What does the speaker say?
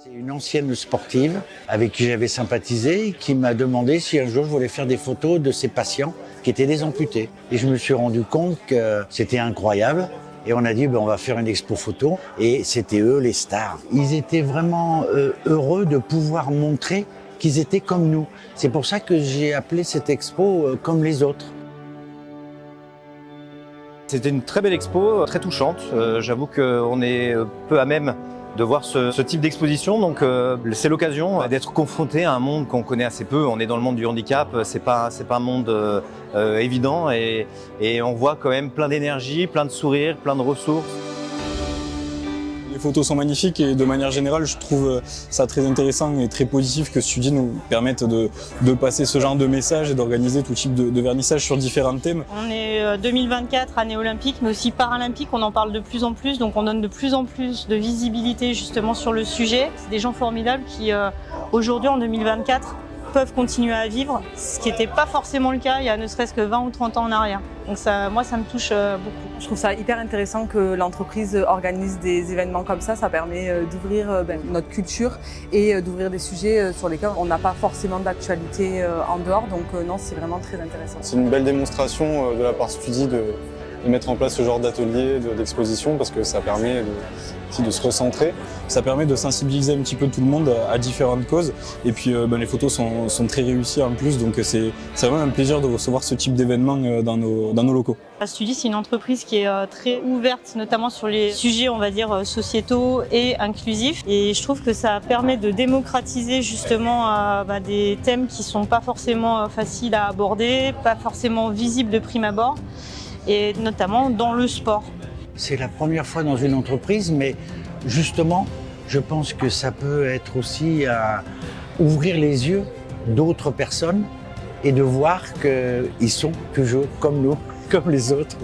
C'est une ancienne sportive avec qui j'avais sympathisé qui m'a demandé si un jour je voulais faire des photos de ses patients qui étaient des amputés. Et je me suis rendu compte que c'était incroyable. Et on a dit, on va faire une expo photo. Et c'était eux les stars. Ils étaient vraiment heureux de pouvoir montrer qu'ils étaient comme nous. C'est pour ça que j'ai appelé cette expo comme les autres. C'était une très belle expo, très touchante. J'avoue qu'on est peu à même de voir ce type d'exposition, donc c'est l'occasion d'être confronté à un monde qu'on connaît assez peu. On est dans le monde du handicap, c'est pas un monde évident et on voit quand même plein d'énergie, plein de sourires, plein de ressources. Les photos sont magnifiques et de manière générale, je trouve ça très intéressant et très positif que Studi nous permette de passer ce genre de messages et d'organiser tout type de vernissage sur différents thèmes. On est 2024, année olympique, mais aussi paralympique, on en parle de plus en plus, donc on donne de plus en plus de visibilité justement sur le sujet. C'est des gens formidables qui, aujourd'hui en 2024, peuvent continuer à vivre, ce qui n'était pas forcément le cas il y a ne serait-ce que 20 ou 30 ans en arrière. Donc moi, ça me touche beaucoup. Je trouve ça hyper intéressant que l'entreprise organise des événements comme ça. Ça permet d'ouvrir notre culture et d'ouvrir des sujets sur lesquels on n'a pas forcément d'actualité en dehors. Donc non, c'est vraiment très intéressant. C'est une belle démonstration de la part Studi de mettre en place ce genre d'atelier, d'exposition, parce que ça permet aussi de se recentrer. Ça permet de sensibiliser un petit peu tout le monde à différentes causes. Et puis les photos sont très réussies en plus, donc c'est vraiment un plaisir de recevoir ce type d'événement dans nos locaux. Studi, c'est une entreprise qui est très ouverte, notamment sur les sujets, on va dire, sociétaux et inclusifs. Et je trouve que ça permet de démocratiser justement des thèmes qui sont pas forcément faciles à aborder, pas forcément visibles de prime abord, et notamment dans le sport. C'est la première fois dans une entreprise, mais justement, je pense que ça peut être aussi à ouvrir les yeux d'autres personnes et de voir qu'ils sont toujours comme nous, comme les autres.